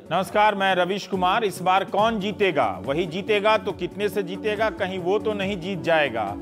नमस्कार, मैं रवीश कुमार। इस बार कौन जीतेगा? वही जीतेगा तो कितने से जीतेगा? कहीं वो तो नहीं जीत जाएगा।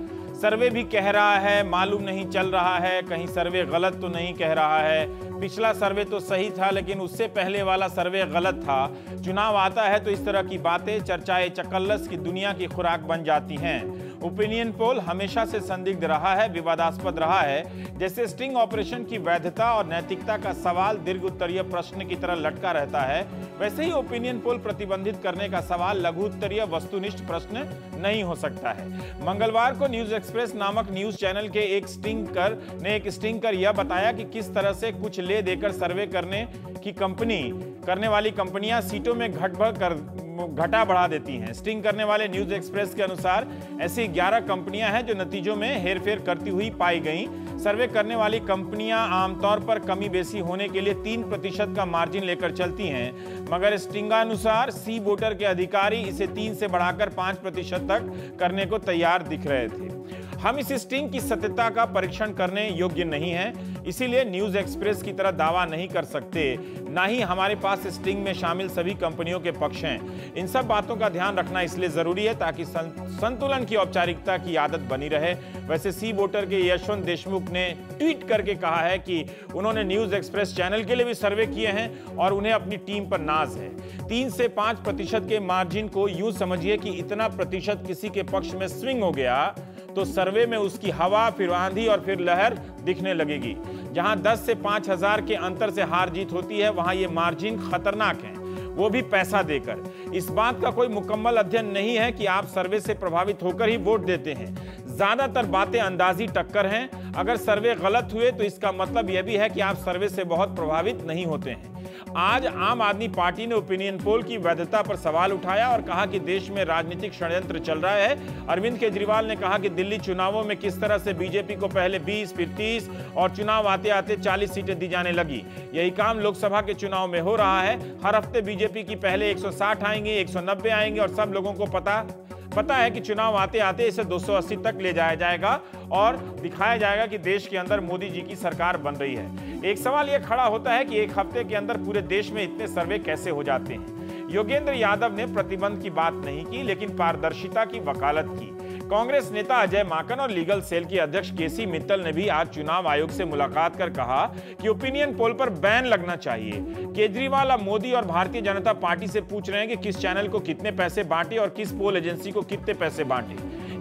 सर्वे भी कह रहा है मालूम नहीं चल रहा है, कहीं सर्वे गलत तो नहीं कह रहा है। पिछला सर्वे तो सही था लेकिन उससे पहले वाला सर्वे गलत था। चुनाव आता है तो इस तरह की बातें, चर्चाएं चकल्लस की दुनिया की खुराक बन जाती हैं। ओपिनियन पोल हमेशा से संदिग्ध रहा है, विवादास्पद रहा है। जैसे स्टिंग ऑपरेशन की वैधता और नैतिकता का सवाल दीर्घ उत्तरीय प्रश्न की तरह लटका रहता है, वैसे ही ओपिनियन पोल प्रतिबंधित करने का सवाल लघु उत्तरीय वस्तुनिष्ठ प्रश्न नहीं हो सकता है। मंगलवार को न्यूज एक्सप्रेस नामक न्यूज चैनल के एक स्टिंग कर यह बताया कि किस तरह से कुछ ले देकर सर्वे करने वाली कंपनियां सीटों में घटा बढ़ा देती हैं। स्टिंग करने वाले न्यूज एक्सप्रेस के अनुसार ऐसी 11 कंपनियां हैं जो नतीजों में हेरफेर करती हुई पाई गईं। सर्वे करने वाली कंपनियां आमतौर पर कमी बेसी होने के लिए 3% का मार्जिन लेकर चलती हैं, मगर स्टिंगानुसार सी वोटर के अधिकारी इसे 3 से बढ़ाकर 5% तक करने को तैयार दिख रहे थे। हम इस स्टिंग की सत्यता का परीक्षण करने योग्य नहीं है, इसीलिए न्यूज एक्सप्रेस की तरह दावा नहीं कर सकते। ना ही हमारे पास स्टिंग में शामिल सभी कंपनियों के पक्ष हैं। इन सब बातों का ध्यान रखना इसलिए जरूरी है ताकि संतुलन की औपचारिकता की आदत बनी रहे। वैसे सी वोटर के यशवंत देशमुख ने ट्वीट करके कहा है कि उन्होंने न्यूज एक्सप्रेस चैनल के लिए भी सर्वे किए हैं और उन्हें अपनी टीम पर नाज है। 3 से 5% के मार्जिन को यूं समझिए कि इतना प्रतिशत किसी के पक्ष में स्विंग हो गया तो सर्वे में उसकी हवा, फिर आंधी और फिर लहर दिखने लगेगी। जहां 10 से 5,000 के अंतर से हार जीत होती है वहां ये मार्जिन खतरनाक है, वो भी पैसा देकर। इस बात का कोई मुकम्मल अध्ययन नहीं है कि आप सर्वे से प्रभावित होकर ही वोट देते हैं। ज्यादातर बातें अंदाजी टक्कर हैं। अगर सर्वे गलत हुए तो इसका मतलब यह भी है कि आप सर्वे से बहुत प्रभावित नहीं होते हैं। आज आम आदमी पार्टी ने ओपिनियन पोल की वैधता पर सवाल उठाया और कहा कि देश में राजनीतिक षड्यंत्र चल रहा है। अरविंद केजरीवाल ने कहा कि दिल्ली चुनावों में किस तरह से बीजेपी को पहले 20, फिर 30 और चुनाव आते आते 40 सीटें दी जाने लगी। यही काम लोकसभा के चुनाव में हो रहा है। हर हफ्ते बीजेपी की पहले 160 आएंगे, 190 आएंगे और सब लोगों को पता है कि चुनाव आते आते इसे 280 तक ले जाया जाएगा और दिखाया जाएगा कि देश के अंदर मोदी जी की सरकार बन रही है। एक सवाल यह खड़ा होता है कि एक हफ्ते के अंदर पूरे देश में इतने सर्वे कैसे हो जाते हैं। योगेंद्र यादव ने प्रतिबंध की बात नहीं की लेकिन पारदर्शिता की वकालत की। कांग्रेस नेता अजय माकन और लीगल सेल के अध्यक्ष केसी मित्तल ने भी आज चुनाव आयोग से मुलाकात कर कहा कि ओपिनियन पोल पर बैन लगना चाहिए। केजरीवाल अब मोदी और भारतीय जनता पार्टी से पूछ रहे हैं कि किस चैनल को कितने पैसे बांटे और किस पोल एजेंसी को कितने पैसे बांटे।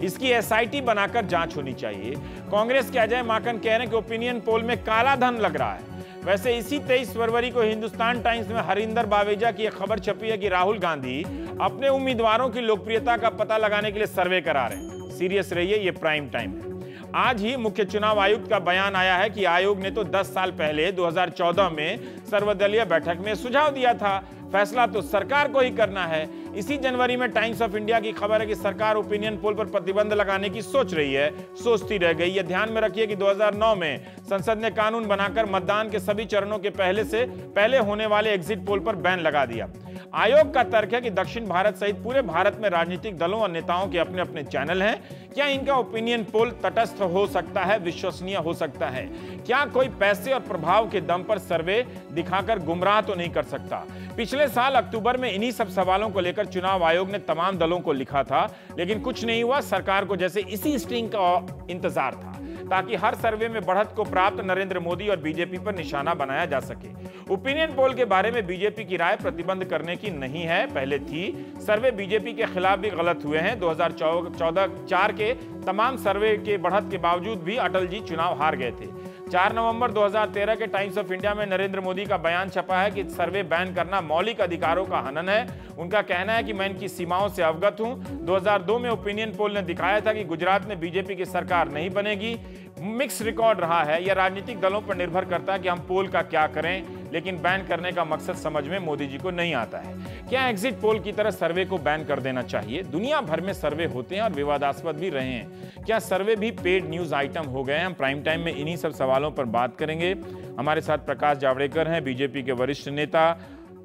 इसकी एसआईटी बनाकर जांच होनी चाहिए। कांग्रेस के अजय माकन कह रहे हैं कि ओपिनियन पोल में काला धन लग रहा है। वैसे इसी 23 फरवरी को हिंदुस्तान टाइम्स में हरिंदर बावेजा की एक खबर छपी है कि राहुल गांधी अपने उम्मीदवारों की लोकप्रियता का पता लगाने के लिए सर्वे करा रहे हैं। सीरियस रहिए, ये प्राइम टाइम है। आज ही मुख्य चुनाव आयुक्त का बयान आया है कि आयोग ने तो 10 साल पहले 2014 में सर्वदलीय बैठक में सुझाव दिया था, फैसला तो सरकार को ही करना है। इसी जनवरी में टाइम्स ऑफ इंडिया की खबर है कि सरकार ओपिनियन पोल पर प्रतिबंध लगाने की सोच रही है, सोचती रह गई। यह ध्यान में रखिए कि 2009 में संसद ने कानून बनाकर मतदान के सभी चरणों के पहले होने वाले एग्जिट पोल पर बैन लगा दिया। आयोग का तर्क है कि दक्षिण भारत सहित पूरे भारत में राजनीतिक दलों और नेताओं के अपने अपने चैनल हैं। क्या इनका ओपिनियन पोल तटस्थ हो सकता है, विश्वसनीय हो सकता है? क्या कोई पैसे और प्रभाव के दम पर सर्वे दिखाकर गुमराह तो नहीं कर सकता? पिछले साल अक्टूबर में इन्हीं सब सवालों को लेकर चुनाव आयोग ने तमाम दलों को लिखा था, लेकिन कुछ नहीं हुआ। सरकार को जैसे इसी स्टिंग का इंतजार था ताकि हर सर्वे में बढ़त को प्राप्त नरेंद्र मोदी और बीजेपी पर निशाना बनाया जा सके। ओपिनियन पोल के बारे में बीजेपी की राय प्रतिबंध करने की नहीं है, पहले थी। सर्वे बीजेपी के खिलाफ भी गलत हुए हैं। 2014 के तमाम सर्वे के बढ़त के बावजूद भी अटल जी चुनाव हार गए थे। 4 नवंबर 2013 के टाइम्स ऑफ इंडिया में नरेंद्र मोदी का बयान छपा है कि सर्वे बैन करना मौलिक अधिकारों का हनन है। उनका कहना है कि मैं इनकी सीमाओं से अवगत हूं। 2002 में ओपिनियन पोल ने दिखाया था कि गुजरात में बीजेपी की सरकार नहीं बनेगी। मिक्स रिकॉर्ड रहा है। यह राजनीतिक दलों पर निर्भर करता है कि हम पोल का क्या करें, लेकिन बैन करने का मकसद समझ में मोदी जी को नहीं आता है। क्या एग्जिट पोल की तरह सर्वे को बैन कर देना चाहिए? दुनिया भर में सर्वे होते हैं और विवादास्पद भी रहे हैं। क्या सर्वे भी पेड न्यूज आइटम हो गए हैं? हम प्राइम टाइम में इन्हीं सब सवालों पर बात करेंगे। हमारे साथ प्रकाश जावड़ेकर हैं, बीजेपी के वरिष्ठ नेता।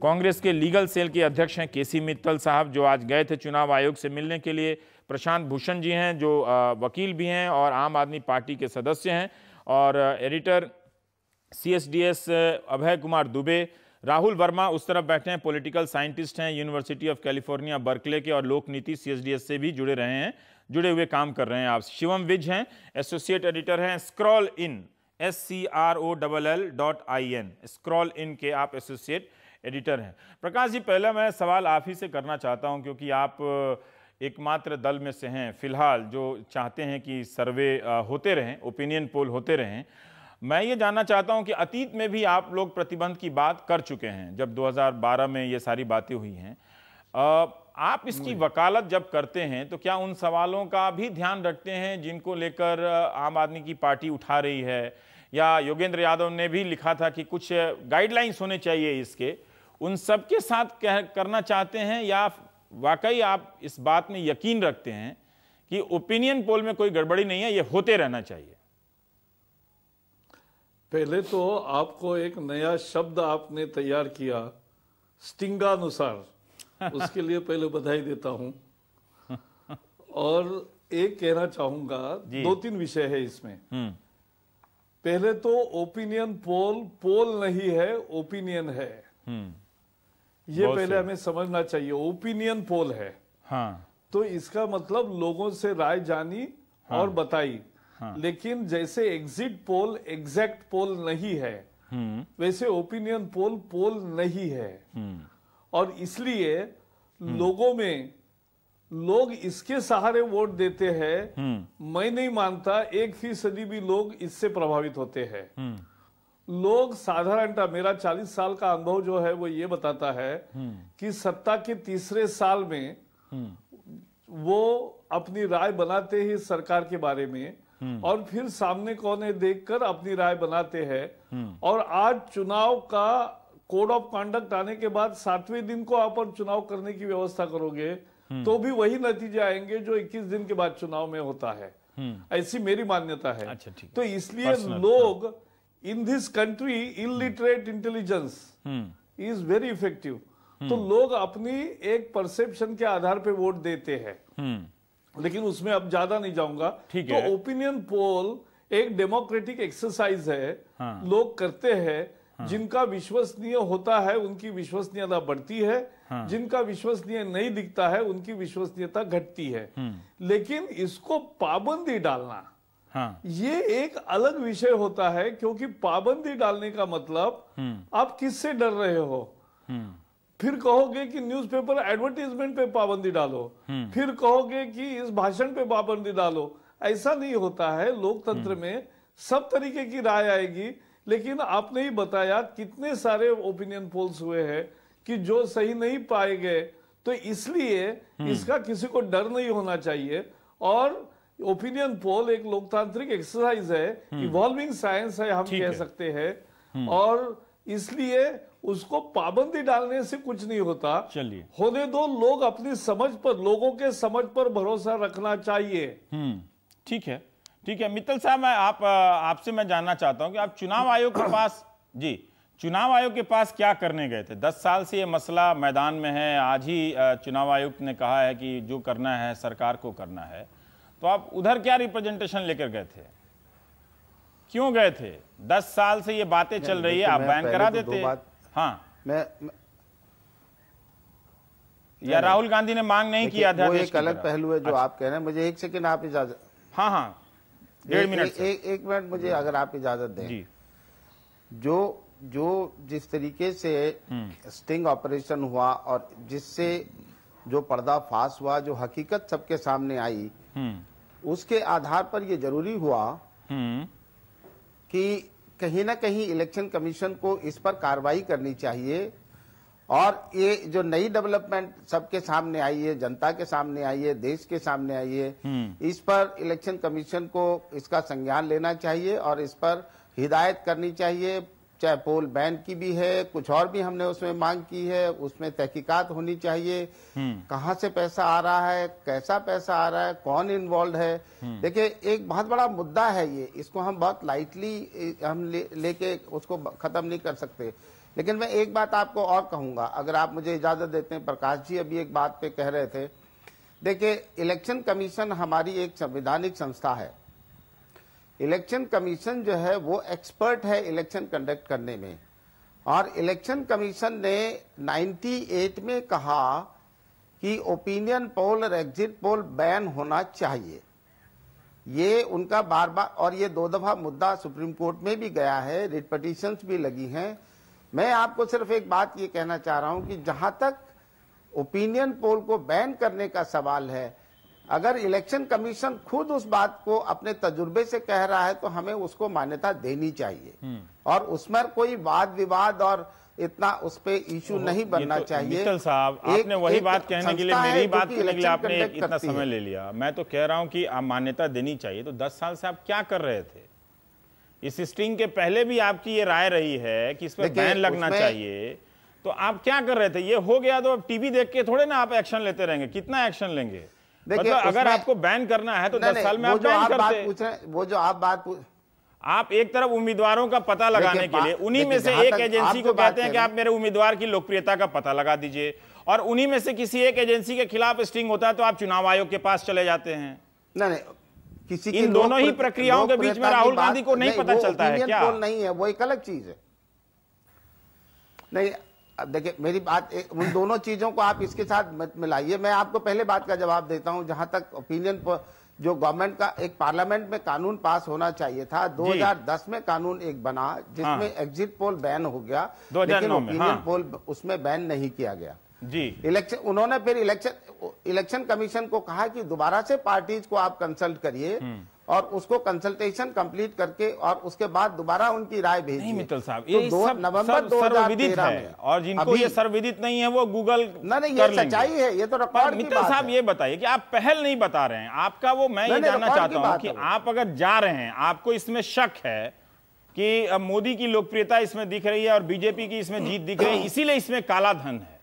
कांग्रेस के लीगल सेल के अध्यक्ष हैं केसी मित्तल साहब, जो आज गए थे चुनाव आयोग से मिलने के लिए। प्रशांत भूषण जी हैं, जो वकील भी हैं और आम आदमी पार्टी के सदस्य हैं। और एडिटर CSDS अभय कुमार दुबे, राहुल वर्मा उस तरफ बैठे हैं, पॉलिटिकल साइंटिस्ट हैं, यूनिवर्सिटी ऑफ कैलिफोर्निया बर्कले के और लोक नीति CSDS से भी जुड़े हुए काम कर रहे हैं आप। शिवम विज हैं, एसोसिएट एडिटर हैं स्क्रॉल इन SCROLL.IN, स्क्रॉल इन के आप एसोसिएट एडिटर हैं। प्रकाश जी, पहला मैं सवाल आप ही से करना चाहता हूं, क्योंकि आप एकमात्र दल में से हैं फिलहाल जो चाहते हैं कि सर्वे होते रहें, ओपिनियन पोल होते रहें। मैं ये जानना चाहता हूं कि अतीत में भी आप लोग प्रतिबंध की बात कर चुके हैं, जब 2012 में ये सारी बातें हुई हैं। आप इसकी वकालत जब करते हैं तो क्या उन सवालों का भी ध्यान रखते हैं जिनको लेकर आम आदमी की पार्टी उठा रही है, या योगेंद्र यादव ने भी लिखा था कि कुछ गाइडलाइंस होने चाहिए इसके, उन सब के साथ करना चाहते हैं, या वाकई आप इस बात में यकीन रखते हैं कि ओपिनियन पोल में कोई गड़बड़ी नहीं है, ये होते रहना चाहिए? पहले तो आपको एक नया शब्द आपने तैयार किया, स्टिंगानुसार, उसके लिए पहले बधाई देता हूं। और एक कहना चाहूंगा, 2-3 विषय है इसमें। पहले तो ओपिनियन पोल नहीं है, ओपिनियन है। ये पहले हमें समझना चाहिए। ओपिनियन पोल है, हाँ, तो इसका मतलब लोगों से राय जानी और बताई। लेकिन जैसे एग्जिट पोल एग्जैक्ट पोल नहीं है, वैसे ओपिनियन पोल नहीं है। और इसलिए लोगों में लोग इसके सहारे वोट देते हैं। मैं नहीं मानता 1% भी लोग इससे प्रभावित होते हैं। लोग साधारणतः, मेरा 40 साल का अनुभव जो है वो ये बताता है कि सत्ता के तीसरे साल में वो अपनी राय बनाते ही सरकार के बारे में, और फिर सामने कौन है देखकर अपनी राय बनाते हैं। और आज चुनाव का कोड ऑफ कंडक्ट आने के बाद 7वें दिन को आप चुनाव करने की व्यवस्था करोगे तो भी वही नतीजे आएंगे जो 21 दिन के बाद चुनाव में होता है। ऐसी मेरी मान्यता है। अच्छा, ठीक। तो इसलिए लोग in this country illiterate intelligence is very effective. तो लोग अपनी एक परसेप्शन के आधार पे वोट देते हैं। लेकिन उसमें अब ज्यादा नहीं जाऊंगा। तो ओपिनियन पोल एक डेमोक्रेटिक एक्सरसाइज है। लोग करते हैं, जिनका विश्वसनीय होता है उनकी विश्वसनीयता बढ़ती है, जिनका विश्वसनीय नहीं दिखता है उनकी विश्वसनीयता घटती है। लेकिन इसको पाबंदी डालना, ये एक अलग विषय होता है, क्योंकि पाबंदी डालने का मतलब आप किससे डर रहे हो। फिर कहोगे कि न्यूज़पेपर एडवर्टीजमेंट पे पाबंदी डालो, फिर कहोगे कि इस भाषण पे पाबंदी डालो। ऐसा नहीं होता है। लोकतंत्र में सब तरीके की राय आएगी। लेकिन आपने ही बताया कितने सारे ओपिनियन पोल्स हुए हैं कि जो सही नहीं पाए गए। तो इसलिए इसका किसी को डर नहीं होना चाहिए। और ओपिनियन पोल एक लोकतांत्रिक एक्सरसाइज है, इवॉल्विंग साइंस है, हम कह सकते हैं। और इसलिए उसको पाबंदी डालने से कुछ नहीं होता। चलिए, होने दो। लोग अपनी समझ पर, लोगों के समझ पर भरोसा रखना चाहिए। ठीक है, ठीक है। मित्तल साहब, मैं आपसे मैं जानना चाहता हूं कि आप चुनाव आयोग के पास, जी, चुनाव आयोग के पास क्या करने गए थे? 10 साल से ये मसला मैदान में है। आज ही चुनाव आयुक्त ने कहा है कि जो करना है सरकार को करना है। तो आप उधर क्या रिप्रेजेंटेशन लेकर गए थे? क्यों गए थे? 10 साल से ये बातें चल रही है, आप बैन करा देते। हाँ, या राहुल गांधी ने मांग नहीं किया था? वो एक अलग पहलू है जो आप कह रहे हैं। मुझे 1 सेकंड आप इजाजत, हाँ, 1.5 मिनट, एक मिनट मुझे अगर आप इजाजत दें। जी। जो जिस तरीके से स्टिंग ऑपरेशन हुआ और जिससे जो पर्दाफाश हुआ, जो हकीकत सबके सामने आई, उसके आधार पर यह जरूरी हुआ कि कहीं ना कहीं इलेक्शन कमीशन को इस पर कार्रवाई करनी चाहिए। और ये जो नई डेवलपमेंट सबके सामने आई है, जनता के सामने आई है, देश के सामने आई है, इस पर इलेक्शन कमीशन को इसका संज्ञान लेना चाहिए और इस पर हिदायत करनी चाहिए। चाहे पोल बैन की भी है, कुछ और भी हमने उसमें मांग की है, उसमें तहकीकात होनी चाहिए। कहां से पैसा आ रहा है, कैसा पैसा आ रहा है, कौन इन्वॉल्व है। देखिए, एक बहुत बड़ा मुद्दा है ये, इसको हम बहुत लाइटली हम लेके उसको खत्म नहीं कर सकते। लेकिन मैं एक बात आपको और कहूंगा, अगर आप मुझे इजाजत देते हैं। प्रकाश जी अभी एक बात पे कह रहे थे। देखिए, इलेक्शन कमीशन हमारी एक संवैधानिक संस्था है। इलेक्शन कमीशन जो है वो एक्सपर्ट है इलेक्शन कंडक्ट करने में। और इलेक्शन कमीशन ने 98 में कहा कि ओपिनियन पोल और एग्जिट पोल बैन होना चाहिए। ये उनका बार बार, और ये 2 दफा मुद्दा सुप्रीम कोर्ट में भी गया है, रिट पिटीशंस भी लगी हैं। मैं आपको सिर्फ एक बात ये कहना चाह रहा हूं कि जहां तक ओपिनियन पोल को बैन करने का सवाल है, अगर इलेक्शन कमीशन खुद उस बात को अपने तजुर्बे से कह रहा है तो हमें उसको मान्यता देनी चाहिए और उसमें कोई वाद विवाद और इतना उस पे इशू नहीं बनना चाहिए। मित्तल साहब, आपने वही बात कहने के लिए, मेरी बात कहने के लिए आपने इतना समय ले लिया। मैं तो कह रहा हूं कि आप मान्यता देनी चाहिए। तो 10 साल से आप क्या कर रहे थे? इस स्टिंग के पहले भी आपकी ये राय रही है कि इस पर बैन लगना चाहिए, तो आप क्या कर रहे थे? ये हो गया तो अब टीवी देख के थोड़े ना आप एक्शन लेते रहेंगे। कितना एक्शन लेंगे? मतलब अगर आपको बैन करना है तो 10 साल में आप बैन करते। वो जो आप बात आप एक तरफ उम्मीदवारों का पता लगाने के लिए उन्हीं में से एक एजेंसी को कहते हैं कि आप मेरे उम्मीदवार की लोकप्रियता का पता लगा दीजिए, और उन्हीं में से किसी एक एजेंसी के खिलाफ स्टिंग होता है तो आप चुनाव आयोग के पास चले जाते हैं। नहीं, किसी इन दोनों ही प्रक्रियाओं के बीच में राहुल गांधी को नहीं पता चलता है क्या? पोल नहीं है, वो एक अलग चीज है। नहीं, अब देखिए मेरी बात, उन दोनों चीजों को आप इसके साथ मत मिलाइए। मैं आपको पहले बात का जवाब देता हूं। जहां तक ओपिनियन जो गवर्नमेंट का एक पार्लियामेंट में कानून पास होना चाहिए था, 2010 में कानून एक बना जिसमें एग्जिट पोल बैन हो गया, लेकिन ओपिनियन पोल उसमें बैन नहीं किया गया जी। इलेक्शन, उन्होंने फिर इलेक्शन कमीशन को कहा कि दोबारा से पार्टीज को आप कंसल्ट करिए और उसको कंसल्टेशन कंप्लीट करके और उसके बाद दोबारा उनकी राय भेजिए। नहीं मित्तल साहब, तो ये 2 नवंबर 2013 में, और जिनको ये सर्वविदित नहीं है वो गूगल नहीं, ये सच्चाई है, ये तो रिकॉर्ड की मित्तल साहब ये बताइए कि आप पहल नहीं बता रहे हैं आपका वो, मैं ये जानना चाहता हूं कि आप अगर जा रहे हैं, आपको इसमें शक है कि अब मोदी की लोकप्रियता इसमें दिख रही है और बीजेपी की इसमें जीत दिख रही है, इसीलिए इसमें काला धन है।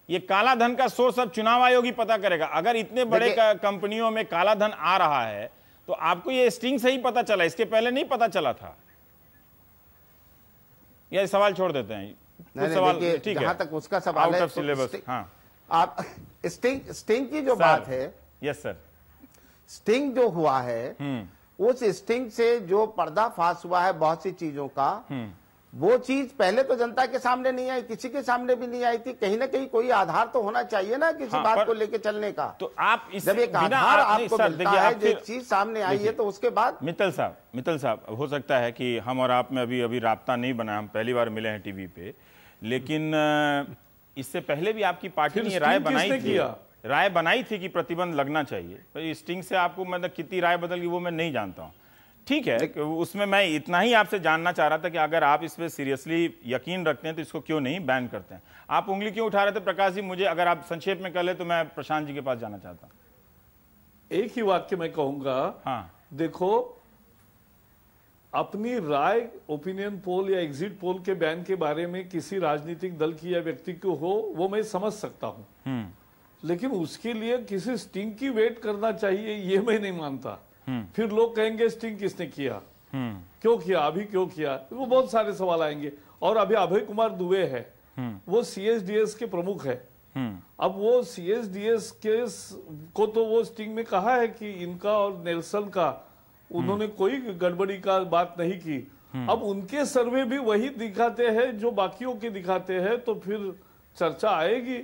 ये काला धन का सोर्स अब चुनाव आयोग ही पता करेगा। अगर इतने बड़े कंपनियों में काला धन आ रहा है तो आपको ये स्टिंग से ही पता चला, इसके पहले नहीं पता चला था? ये सवाल छोड़ देते हैं। नहीं, सवाल ठीक है, जहां तक उसका सवाल है, सिलेबस। हाँ, आप स्टिंग की जो बात है, यस सर, स्टिंग जो हुआ है, उस स्टिंग से जो पर्दाफाश हुआ है बहुत सी चीजों का, वो चीज पहले तो जनता के सामने नहीं आई, किसी के सामने भी नहीं आई थी। कहीं ना कहीं कोई आधार तो होना चाहिए ना किसी बात को लेके चलने का। तो आप जब एक आधार आपको मिलता है, जो चीज सामने आई है, तो उसके बाद मित्तल साहब हो सकता है कि हम और आप में अभी राब्ता नहीं बना, हम पहली बार मिले हैं टीवी पे, लेकिन इससे पहले भी आपकी पार्टी ने राय बनाई थी कि प्रतिबंध लगना चाहिए। तो स्टिंग से आपको मतलब कितनी राय बदल गई वो मैं नहीं जानता हूं। ठीक है, उसमें मैं इतना ही आपसे जानना चाह रहा था कि अगर आप इस पे सीरियसली यकीन रखते हैं तो इसको क्यों नहीं बैन करते हैं? आप उंगली क्यों उठा रहे थे प्रकाश जी? मुझे अगर आप संक्षेप में कर ले तो मैं प्रशांत जी के पास जाना चाहता हूं। एक ही वाक्य मैं कहूंगा। हाँ, देखो, अपनी राय ओपिनियन पोल या एग्जिट पोल के बैन के बारे में किसी राजनीतिक दल की या व्यक्ति को हो, वो मैं समझ सकता हूं, लेकिन उसके लिए किसी स्टिंग की वेट करना चाहिए, ये मैं नहीं मानता। फिर लोग कहेंगे स्टिंग किसने किया, क्यों किया, अभी क्यों किया, वो बहुत सारे सवाल आएंगे। और अभी अभय कुमार दुबे है, वो सीएसडीएस के प्रमुख है। अब वो सीएसडीएस के को तो वो स्टिंग में कहा है कि इनका और नेल्सन का उन्होंने कोई गड़बड़ी का बात नहीं की। अब उनके सर्वे भी वही दिखाते हैं जो बाकियों के दिखाते हैं, तो फिर चर्चा आएगी।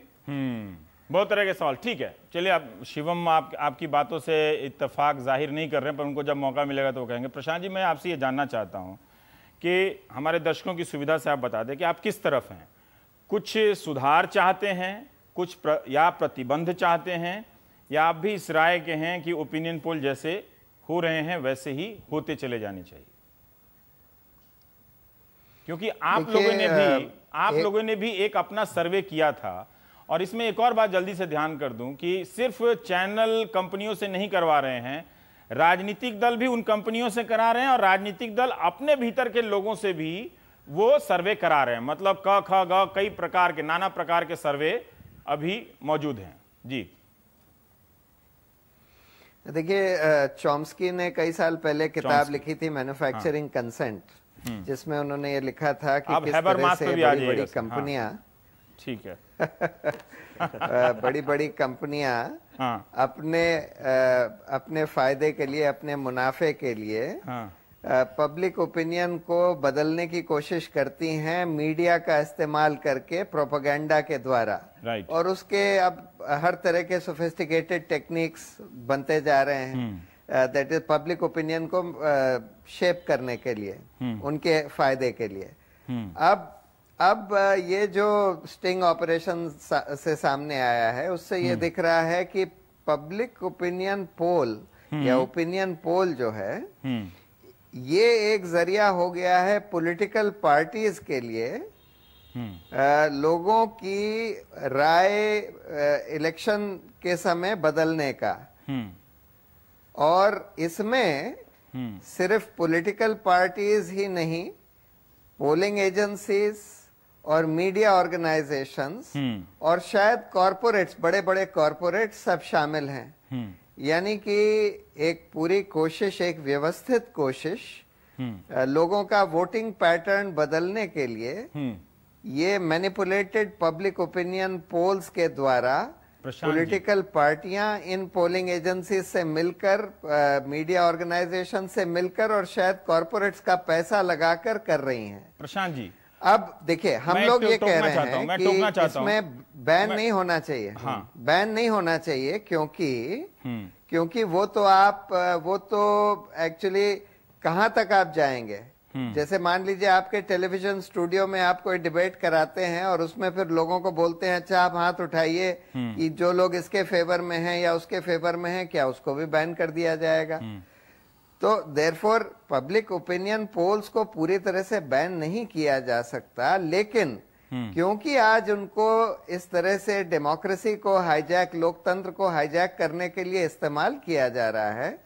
बहुत तरह के सवाल। ठीक है, चलिए, आप शिवम आपकी बातों से इत्तेफाक जाहिर नहीं कर रहे हैं, पर उनको जब मौका मिलेगा तो वो कहेंगे। प्रशांत जी, मैं आपसे ये जानना चाहता हूं कि हमारे दर्शकों की सुविधा से आप बता दें कि आप किस तरफ हैं? कुछ सुधार चाहते हैं, कुछ या प्रतिबंध चाहते हैं, या आप भी इस राय के हैं कि ओपिनियन पोल जैसे हो रहे हैं वैसे ही होते चले जाने चाहिए? क्योंकि आप लोगों ने भी एक अपना सर्वे किया था, और इसमें एक और बात जल्दी से ध्यान कर दूं कि सिर्फ चैनल कंपनियों से नहीं करवा रहे हैं, राजनीतिक दल भी उन कंपनियों से करा रहे हैं, और राजनीतिक दल अपने भीतर के लोगों से भी वो सर्वे करा रहे हैं। मतलब क ख ग कई प्रकार के, नाना प्रकार के सर्वे अभी मौजूद हैं। जी देखिए, चॉम्स्की ने कई साल पहले किताब लिखी थी मैन्युफैक्चरिंग कंसेंट, जिसमें उन्होंने ये लिखा था कि किस तरह से बड़ी-बड़ी कंपनियां, ठीक है, बड़ी-बड़ी कंपनियां अपने फायदे के लिए, अपने मुनाफे के लिए पब्लिक ओपिनियन को बदलने की कोशिश करती हैं मीडिया का इस्तेमाल करके, प्रोपेगेंडा के द्वारा। और उसके अब हर तरह के सोफिस्टिकेटेड टेक्निक्स बनते जा रहे हैं, दैट इज पब्लिक ओपिनियन को शेप करने के लिए, उनके फायदे के लिए। अब ये जो स्टिंग ऑपरेशन से सामने आया है, उससे ये दिख रहा है कि पब्लिक ओपिनियन पोल या ओपिनियन पोल जो है, ये एक जरिया हो गया है पॉलिटिकल पार्टीज के लिए लोगों की राय इलेक्शन के समय बदलने का। और इसमें सिर्फ पॉलिटिकल पार्टीज ही नहीं, पोलिंग एजेंसीज और मीडिया ऑर्गेनाइजेशंस और शायद कॉरपोरेट्स, बड़े बड़े कॉरपोरेट्स सब शामिल हैं। यानी कि एक पूरी कोशिश, एक व्यवस्थित कोशिश लोगों का वोटिंग पैटर्न बदलने के लिए ये मैनिपुलेटेड पब्लिक ओपिनियन पोल्स के द्वारा पॉलिटिकल पार्टियां इन पोलिंग एजेंसी से मिलकर, मीडिया ऑर्गेनाइजेशन से मिलकर और शायद कॉरपोरेट्स का पैसा लगाकर कर रही हैं। प्रशांत जी, अब देखिए, हम लोग ये कह रहे हैं कि इसमें बैन नहीं होना चाहिए। बैन नहीं होना चाहिए क्योंकि वो तो एक्चुअली कहां तक आप जाएंगे। जैसे मान लीजिए आपके टेलीविजन स्टूडियो में आप कोई डिबेट कराते हैं और उसमें फिर लोगों को बोलते हैं अच्छा आप हाथ उठाइए कि जो लोग इसके फेवर में हैं या उसके फेवर में हैं, क्या उसको भी बैन कर दिया जाएगा? तो देयरफॉर पब्लिक ओपिनियन पोल्स को पूरी तरह से बैन नहीं किया जा सकता, लेकिन क्योंकि आज उनको इस तरह से डेमोक्रेसी को हाईजैक, लोकतंत्र को हाईजैक करने के लिए इस्तेमाल किया जा रहा है,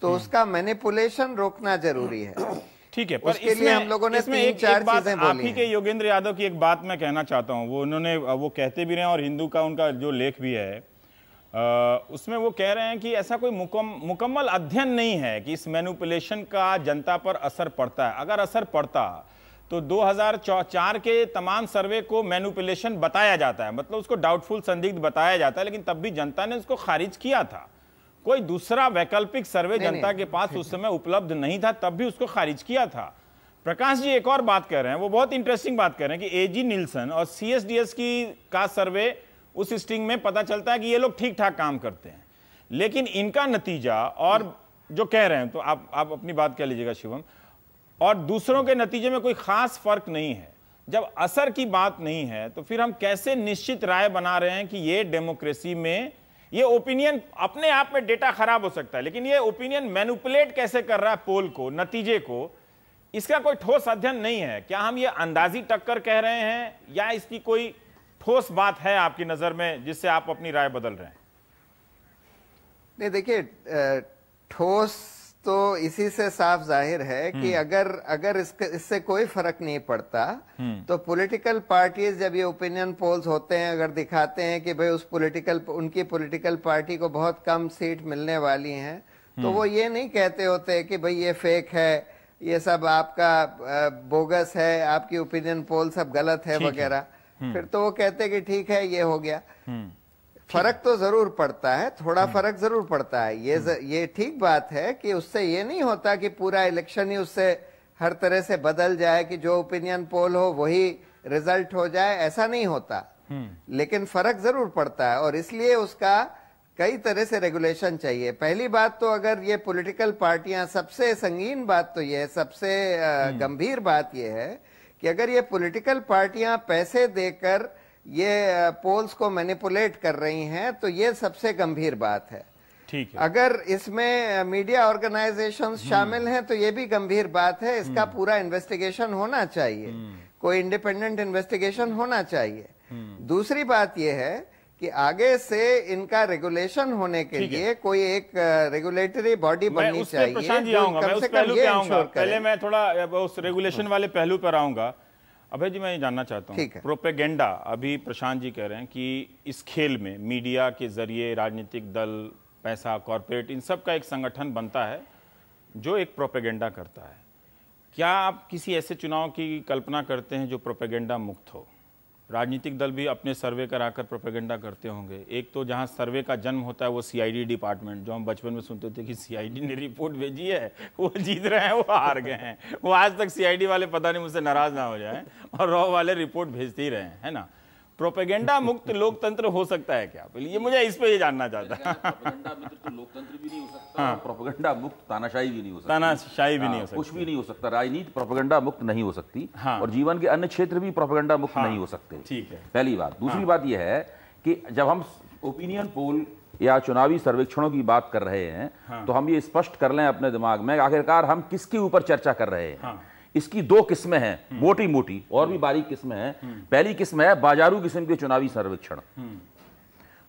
तो उसका मैनिपुलेशन रोकना जरूरी है। ठीक है, पर इसमें हम लोगों ने एक बात आप ही के योगेंद्र यादव की एक बात मैं कहना चाहता हूं। वो कहते भी रहे और हिंदू का उनका जो लेख भी है उसमें वो कह रहे हैं कि ऐसा कोई मुकम्मल अध्ययन नहीं है कि इस मैनिपुलेशन का जनता पर असर पड़ता है। अगर असर पड़ता तो 2004 के तमाम सर्वे को मैनिपुलेशन बताया जाता है, मतलब उसको डाउटफुल, संदिग्ध बताया जाता है, लेकिन तब भी जनता ने उसको खारिज किया था। कोई दूसरा वैकल्पिक सर्वे जनता के पास उस समय उपलब्ध नहीं था, तब भी उसको खारिज किया था। प्रकाश जी एक और बात कह रहे हैं, वो बहुत इंटरेस्टिंग बात कह रहे हैं कि एजी निल्सन और सीएसडीएस का सर्वे, उस स्टिंग में पता चलता है कि ये लोग ठीक ठाक काम करते हैं, लेकिन इनका नतीजा और जो कह रहे हैं, तो आप अपनी बात कह लीजिएगा शिवम, और दूसरों के नतीजे में कोई खास फर्क नहीं है। जब असर की बात नहीं है तो फिर हम कैसे निश्चित राय बना रहे हैं कि ये डेमोक्रेसी में ये ओपिनियन, अपने आप में डेटा खराब हो सकता है, लेकिन ये ओपिनियन मैनिपुलेट कैसे कर रहा है पोल को, नतीजे को, इसका कोई ठोस अध्ययन नहीं है। क्या हम ये अंदाजी टक्कर कह रहे हैं या इसकी कोई ठोस बात है आपकी नजर में जिससे आप अपनी राय बदल रहे हैं? नहीं, देखिए, ठोस तो इसी से साफ जाहिर है कि अगर इससे कोई फर्क नहीं पड़ता तो पॉलिटिकल पार्टीज जब ये ओपिनियन पोल्स होते हैं, अगर दिखाते हैं कि भाई उनकी पॉलिटिकल पार्टी को बहुत कम सीट मिलने वाली हैं, तो वो ये नहीं कहते होते कि भाई ये फेक है, ये सब आपका बोगस है, आपकी ओपिनियन पोल सब गलत है वगैरह। फिर तो वो कहते कि ठीक है, ये हो गया। फर्क तो जरूर पड़ता है, थोड़ा फर्क जरूर पड़ता है। ये ठीक बात है कि उससे ये नहीं होता कि पूरा इलेक्शन ही उससे हर तरह से बदल जाए कि जो ओपिनियन पोल हो वही रिजल्ट हो जाए, ऐसा नहीं होता। लेकिन फर्क जरूर पड़ता है और इसलिए उसका कई तरह से रेगुलेशन चाहिए। पहली बात तो अगर ये पॉलिटिकल पार्टियां, सबसे संगीन बात तो ये, सबसे गंभीर बात ये है कि अगर ये पॉलिटिकल पार्टियां पैसे देकर ये पोल्स को मैनिपुलेट कर रही हैं, तो ये सबसे गंभीर बात है। ठीक है, अगर इसमें मीडिया ऑर्गेनाइजेशंस शामिल हैं तो ये भी गंभीर बात है। इसका पूरा इन्वेस्टिगेशन होना चाहिए, कोई इंडिपेंडेंट इन्वेस्टिगेशन होना चाहिए। दूसरी बात यह है कि आगे से इनका रेगुलेशन होने के लिए कोई एक रेगुलेटरी बॉडी बननी चाहिए। कम से कम ये इंश्योर करे। पहले मैं थोड़ा उस रेगुलेशन वाले पहलू पर आऊंगा। अभय जी, मैं ये जानना चाहता हूँ, प्रोपेगेंडा, अभी प्रशांत जी कह रहे हैं कि इस खेल में मीडिया के जरिए राजनीतिक दल, पैसा, कॉरपोरेट, इन सब का एक संगठन बनता है जो एक प्रोपेगेंडा करता है। क्या आप किसी ऐसे चुनाव की कल्पना करते हैं जो प्रोपेगेंडा मुक्त हो? राजनीतिक दल भी अपने सर्वे कराकर प्रोपेगेंडा करते होंगे। एक तो जहां सर्वे का जन्म होता है वो सीआईडी डिपार्टमेंट, जो हम बचपन में सुनते थे कि सीआईडी ने रिपोर्ट भेजी है, वो जीत रहे हैं, वो हार गए हैं। वो आज तक सीआईडी वाले पता नहीं मुझसे नाराज ना हो जाए, और रॉ वाले रिपोर्ट भेजते ही रहे हैं, है ना। प्रोपेगेंडा मुक्त लोकतंत्र हो सकता है क्या? ये मुझे इस पे ये जानना चाहता है। प्रोपेगेंडा मुक्त तो लोकतंत्र भी नहीं हो सकता, हाँ। प्रोपेगेंडा मुक्त तानाशाही भी नहीं हो सकता, तानाशाही भी नहीं हो सकती, कुछ भी नहीं हो सकता। राजनीति प्रोपेगेंडा मुक्त नहीं हो सकती, हाँ। और जीवन के अन्य क्षेत्र भी प्रोपेगेंडा मुक्त नहीं हो सकते। ठीक है, पहली बात। दूसरी बात यह है कि जब हम ओपिनियन पोल या चुनावी सर्वेक्षणों की बात कर रहे हैं, तो हम ये स्पष्ट कर लें अपने दिमाग में आखिरकार हम किसके ऊपर चर्चा कर रहे हैं। इसकी दो किस्में हैं, मोटी मोटी, और भी बारीक किस्में हैं। पहली किस्म है बाजारू किस्म के चुनावी सर्वेक्षण,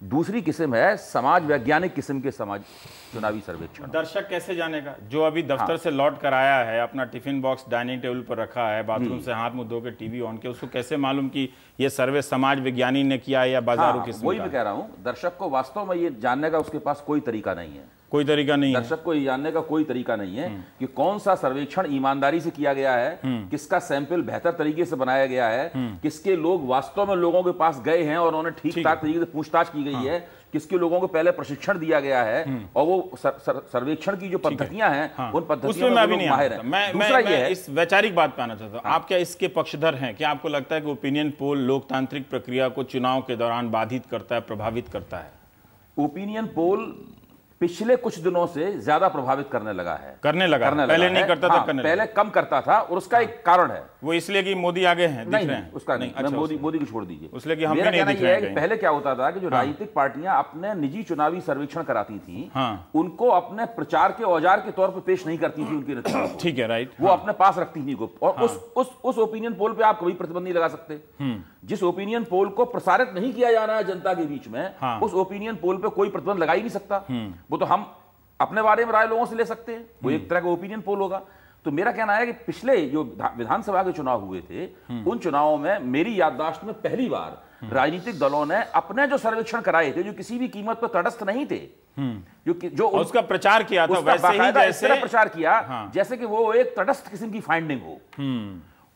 दूसरी किस्म है समाज वैज्ञानिक किस्म के चुनावी सर्वेक्षण। दर्शक कैसे जानेगा जो अभी दफ्तर से लौट कर आया है, अपना टिफिन बॉक्स डाइनिंग टेबल पर रखा है, बाथरूम से हाथ मुंह धो के टीवी ऑन के, उसको कैसे मालूम कि ये सर्वे समाज विज्ञानी ने किया है या बाजारू किस्म? वही मैं कह रहा हूं, दर्शक को वास्तव में ये जानने का उसके पास कोई तरीका नहीं है, कोई तरीका नहीं है। दर्शक को ये जानने का कोई तरीका नहीं है कि कौन सा सर्वेक्षण ईमानदारी से किया गया है, किसका सैंपल बेहतर तरीके से बनाया गया है, किसके लोग वास्तव में लोगों के पास गए हैं और उन्होंने ठीक ठाक तरीके से पूछताछ की गई है, किसके लोगों को पहले प्रशिक्षण दिया गया है, और वो सर्वेक्षण की जो पद्धतियां हैं उन पद्धतियों में भी माहिर हैं। मैं इस वैचारिक बात पे आना चाहता हूं, आप क्या इसके पक्षधर हैं? क्या आपको लगता है कि ओपिनियन पोल लोकतांत्रिक प्रक्रिया को चुनाव के दौरान बाधित करता है, प्रभावित करता है? ओपिनियन पोल पिछले कुछ दिनों से ज्यादा प्रभावित करने लगा है। पहले नहीं करता था, पहले कम करता था, और उसका एक कारण है। वो इसलिए कि मोदी आगे हैं, दिख रहे हैं? उसका नहीं, अच्छा, मोदी को छोड़ दीजिए, उसलिए कि हम भी नहीं दिख रहे हैं। पहले क्या होता था कि जो राजनीतिक पार्टियां अपने निजी चुनावी सर्वेक्षण कराती थी, उनको अपने प्रचार के औजार के तौर पर पेश नहीं करती थी उनके नेताओं को। ठीक है, राइट। वो अपने पास रखती थी गुप्त, और उस ओपिनियन पोल पे आप कभी प्रतिबंध नहीं लगा सकते। जिस ओपिनियन पोल को प्रसारित नहीं किया जा रहा है जनता के बीच में, उस ओपिनियन पोल पे कोई प्रतिबंध लगा ही नहीं सकता। वो तो हम अपने बारे में राय लोगों से ले सकते हैं, वो एक तरह का ओपिनियन पोल होगा। तो मेरा कहना है कि पिछले जो विधानसभा के चुनाव हुए थे, उन चुनावों में मेरी याददाश्त में पहली बार राजनीतिक दलों ने अपने जो सर्वेक्षण कराए थे, जो किसी भी कीमत पर तटस्थ नहीं थे, जो उसका प्रचार किया था, वैसे ही जैसे प्रचार किया जैसे कि वो एक तटस्थ किस्म की फाइंडिंग हो।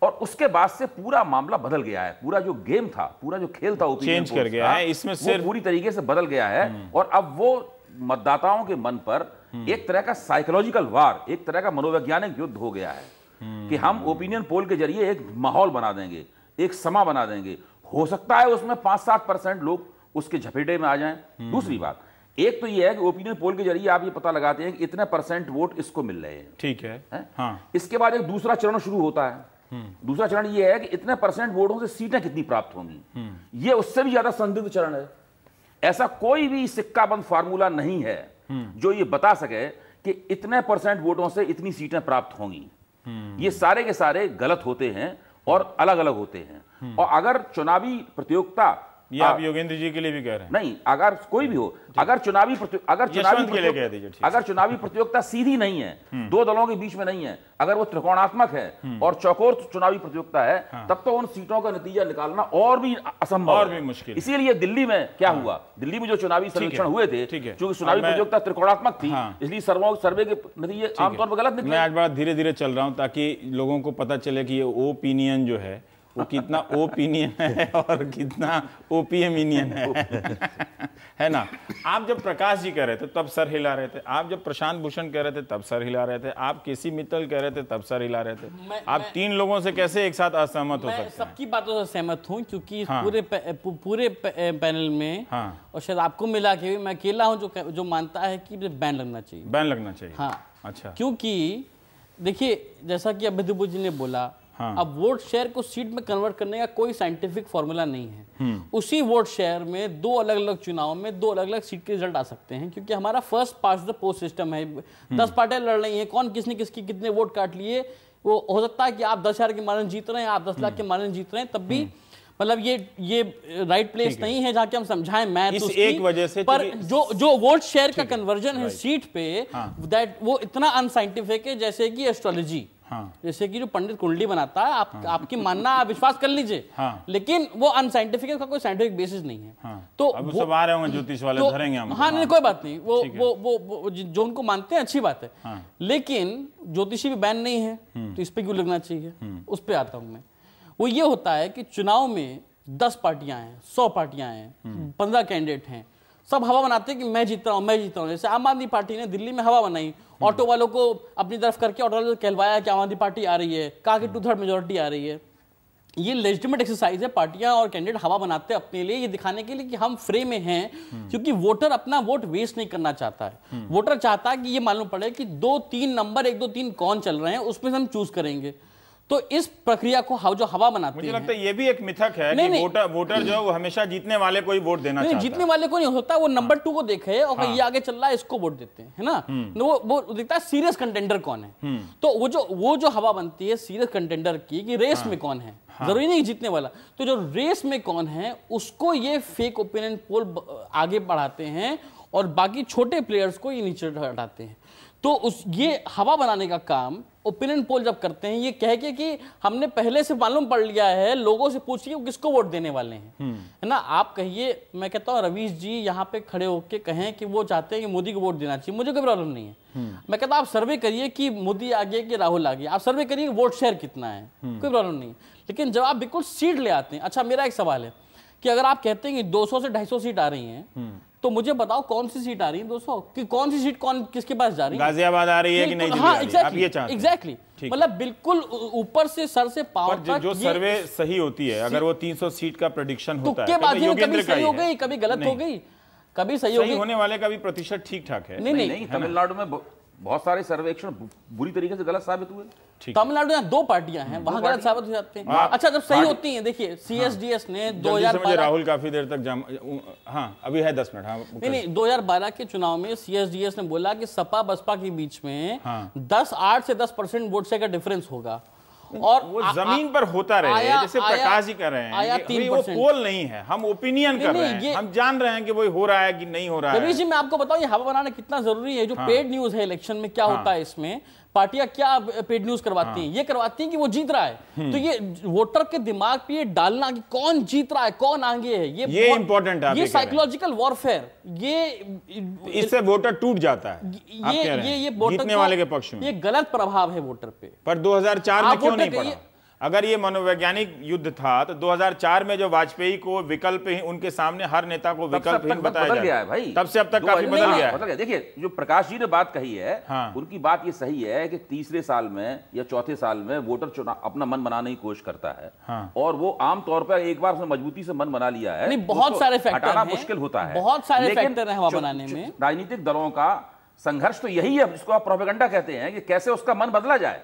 और उसके बाद से पूरा मामला बदल गया है, पूरा जो गेम था, पूरा जो खेल था, चेंज कर गया है, इसमें सिर्फ पूरी तरीके से बदल गया है। और अब वो मतदाताओं के मन पर एक तरह का साइकोलॉजिकल वार, एक तरह का मनोवैज्ञानिक युद्ध हो गया है कि हम ओपिनियन पोल के जरिए एक माहौल बना देंगे, एक समा बना देंगे। हो सकता है उसमें 5-7% लोग उसके झपेटे में आ जाएं। दूसरी बात, एक तो यह है कि ओपिनियन पोल के जरिए आप ये पता लगाते हैं कि इतने % वोट इसको मिल रहे हैं, ठीक है, हाँ। इसके बाद एक दूसरा चरण शुरू होता है। दूसरा चरण यह है कि इतने % वोटों से सीटें कितनी प्राप्त होंगी। यह उससे भी ज्यादा संदिग्ध चरण है। ऐसा कोई भी सिक्काबंद फार्मूला नहीं है जो ये बता सके कि इतने % वोटों से इतनी सीटें प्राप्त होंगी। ये सारे के सारे गलत होते हैं और अलग अलग होते हैं। और अगर चुनावी प्रतियोगिता, ये आप योगेंद्र जी के लिए भी कह रहे हैं? नहीं, अगर कोई भी हो, अगर चुनावी प्रतियोगिता सीधी नहीं है, दो दलों के बीच में नहीं है, अगर वो त्रिकोणात्मक है और चौकोर चुनावी प्रतियोगिता है, तब तो उन सीटों का नतीजा निकालना और भी असंभव, और भी मुश्किल। इसीलिए दिल्ली में क्या हुआ, दिल्ली में जो चुनावी सर्वेक्षण हुए थे, क्योंकि चुनावी प्रतियोगिता त्रिकोणात्मक थी, इसलिए सर्वे के नतीजे आमतौर पर गलत निकले। मैं आज बड़ा धीरे धीरे चल रहा हूं ताकि लोगों को पता चले कि ये ओपिनियन जो है वो कितना ओपिनियन है और कितना ओपीएमिनियन है ना। आप जब प्रकाश जी कह रहे थे तब सर हिला रहे थे, आप जब प्रशांत भूषण कह रहे थे तब सर हिला रहे थे, आप केसी मित्तल कह रहे थे तब सर हिला रहे थे। आप तीन लोगों से कैसे एक साथ असहमत हो सकते हैं? सबकी बातों से सहमत हूं क्योंकि पूरे पैनल में और शायद आपको मिला के मैं अकेला हूं जो मानता है कि बैन लगना चाहिए। बैन लगना चाहिए, हाँ। अच्छा, क्योंकि देखिए जैसा कि अभिदीप जी ने बोला, अब वोट शेयर को सीट में कन्वर्ट करने का कोई साइंटिफिक फॉर्मूला नहीं है। उसी वोट शेयर में दो अलग अलग चुनाव में दो अलग अलग सीट के रिजल्ट आ सकते हैं, क्योंकि हमारा first past the post system है। 10 पार्टियां लड़ रही हैं, कौन किसने किसकी कितने वोट काट लिए। वो हो सकता है कि आप 10,000 के मानन जीत रहे हैं, आप 10 लाख के मानन जीत रहे हैं, तब भी मतलब ये राइट प्लेस नहीं है जहां कि हम समझाएं मैथ इस एक वजह से। पर जो वोट शेयर का कन्वर्जन है सीट पे, दैट वो इतना अनसाइंटिफिक है जैसे कि एस्ट्रोलॉजी। जैसे कि जो पंडित कुंडली बनाता है, आपकी मानना आप विश्वास कर लीजिए, लेकिन वो अनसाइंटिफिक है, उसका कोई साइंटिफिक बेसिस नहीं है। तो अब सब आ रहे होंगे ज्योतिष वाले, धरेंगे हम। हाँ, नहीं कोई बात नहीं, वो जो उनको मानते हैं अच्छी बात है, लेकिन ज्योतिषी भी बैन नहीं है, तो इस पे क्यों लगना चाहिए, उस पे आता हूं मैं। वो ये होता है कि चुनाव में 10 पार्टियां हैं, 100 पार्टियां हैं, 15 कैंडिडेट हैं, सब हवा बनाते हैं कि मैं जीत रहा हूं, मैं जीत रहा हूं। जैसे आम आदमी पार्टी ने दिल्ली में हवा बनाई, ऑटो वालों को अपनी तरफ करके ऑटो वालों को कहलवाया कि आम आदमी पार्टी आ रही है, कहा कि 2/3 मेजोरिटी आ रही है। ये लेजिटिमेट एक्सरसाइज है, पार्टियां और कैंडिडेट हवा बनाते हैं अपने लिए, ये दिखाने के लिए कि हम फ्रे में हैं, क्योंकि वोटर अपना वोट वेस्ट नहीं करना चाहता है। वोटर चाहता है कि ये मालूम पड़े कि 2-3 नंबर 1-2-3 कौन चल रहे हैं, उसमें से हम चूज करेंगे। तो इस प्रक्रिया को जो हवा बनाते हैं, मुझे लगता है ये भी एक मिथक है कि वोटर जो है वो हमेशा जीतने वाले को ही वोट देना चाहता है। जीतने वाले को नहीं होता, वो नंबर 2 को देखे और ये आगे चल रहा है इसको वोट देते हैं, है ना। वो देखता है सीरियस कंटेंडर कौन है। तो वो जो हवा बनती है सीरियस कंटेंडर की, कि रेस में कौन है, जरूरी नहीं जीतने वाला, तो जो रेस में कौन है उसको ये फेक ओपिनियन पोल आगे बढ़ाते हैं और बाकी छोटे प्लेयर्स को ये नीचे हटाते हैं। तो ये हवा बनाने का काम ओपिनियन पोल जब करते हैं, ये कह के कि हमने पहले से मालूम पड़ लिया है, लोगों से पूछिए वो किसको वोट देने वाले हैं, है ना। आप कहिए, मैं कहता हूँ रवीश जी यहाँ पे खड़े होके कहें कि वो चाहते हैं कि मोदी को वोट देना चाहिए, मुझे कोई प्रॉब्लम नहीं है। मैं कहता हूँ आप सर्वे करिए कि मोदी आगे कि राहुल आगे, आप सर्वे करिए वोट शेयर कितना है, कोई प्रॉब्लम नहीं है। लेकिन जब आप बिल्कुल सीट ले आते हैं, अच्छा मेरा एक सवाल है कि अगर आप कहते हैं कि 200 से 250 सीट आ रही हैं, तो मुझे बताओ कौन सी सीट आ रही है 200 कि कौन सी सीट किसके पास जा रही है? गाजियाबाद आ रही है कि नहीं? हाँ, एग्जैक्टली, मतलब बिल्कुल ऊपर से सर से पांव तक। जो सर्वे सही होती है, अगर वो 300 सीट का प्रेडिक्शन होता है, कभी सही हो गई, कभी गलत हो गई, कभी सही हो गई, होने वाले का भी प्रतिशत ठीक ठाक है। नहीं, तमिलनाडु में बहुत सारे सर्वेक्षण बुरी तरीके से गलत साबित हुए। तमिलनाडु में 2 पार्टियां हैं, वहां गलत साबित हो जाते हैं। अच्छा, जब सही होती हैं, देखिए CSDS ने 2012, राहुल काफी देर तक हाँ अभी है 10 मिनट। हाँ नहीं, 2012 के चुनाव में CSDS ने बोला कि सपा बसपा के बीच में 8 से 10% वोट शेयर का डिफरेंस होगा, और वो जमीन पर होता रहे, जैसे प्रकाश जी कर रहे हैं, वो पोल नहीं है, हम ओपिनियन कर रहे हैं, हम जान रहे हैं कि वो हो रहा है कि नहीं हो रहा है। रवीश जी, मैं आपको बताऊं ये हवा बनाना कितना जरूरी है। जो पेड न्यूज है इलेक्शन में, क्या होता है इसमें, पार्टियां क्या पेड न्यूज करवाती हैं, ये करवाती हैं कि वो जीत रहा है। तो ये वोटर के दिमाग पे ये डालना कि कौन जीत रहा है, कौन आगे है, ये इंपॉर्टेंट है, ये साइकोलॉजिकल वॉरफेयर, ये इससे वोटर टूट जाता है। ये वोटर जीतने वाले के पक्ष में ये गलत प्रभाव है वोटर पे। पर 2004 में क्यों नहीं पड़ा? अगर ये मनोवैज्ञानिक युद्ध था तो 2004 में जो वाजपेयी को विकल्प ही उनके सामने हर नेता को विकल्पहीन बताया गया है भाई, तब से अब तक काफी बदल गया है। देखिए, जो प्रकाश जी ने बात कही है, उनकी बात ये सही है कि तीसरे साल में या चौथे साल में वोटर अपना मन बनाने की कोशिश करता है, और वो आमतौर पर एक बार उसने मजबूती से मन बना लिया है, बहुत सारे फैक्टर हटाना मुश्किल होता है, बहुत सारे फैक्टर हैं हवा बनाने में। राजनीतिक दलों का संघर्ष तो यही है, जिसको आप प्रोपेगेंडा कहते हैं, कि कैसे उसका मन बदला जाए।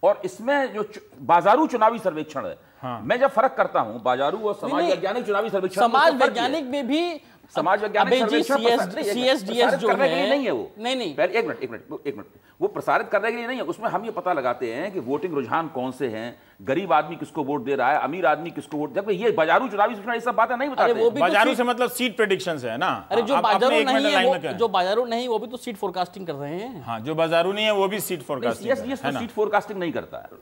और इसमें जो बाजारू चुनावी सर्वेक्षण है, मैं जब फर्क करता हूं बाजारू और समाज वैज्ञानिक चुनावी सर्वेक्षण, समाज वैज्ञानिक में भी समाज वैज्ञानिक CSDS जो है, नहीं है वो, नहीं, एक मिनट, वो प्रसारित करने के लिए नहीं है। उसमें हम ये पता लगाते हैं कि वोटिंग रुझान कौन से हैं, गरीब आदमी किसको वोट दे रहा है, अमीर आदमी किसको वोट, जब ये बाजारू चुनावी सर्वेक्षण ये सब बातें नहीं बताते। बाजारू से मतलब सीट प्रेडिक्शंस है ना। अरे जो बाजारू नहीं वो भी तो सीट फोरकास्टिंग कर रहे हैं। हाँ, जो बाजारू नहीं है वो भी सीट फोरकास्टिंग, सीट फोरकास्टिंग नहीं करता है।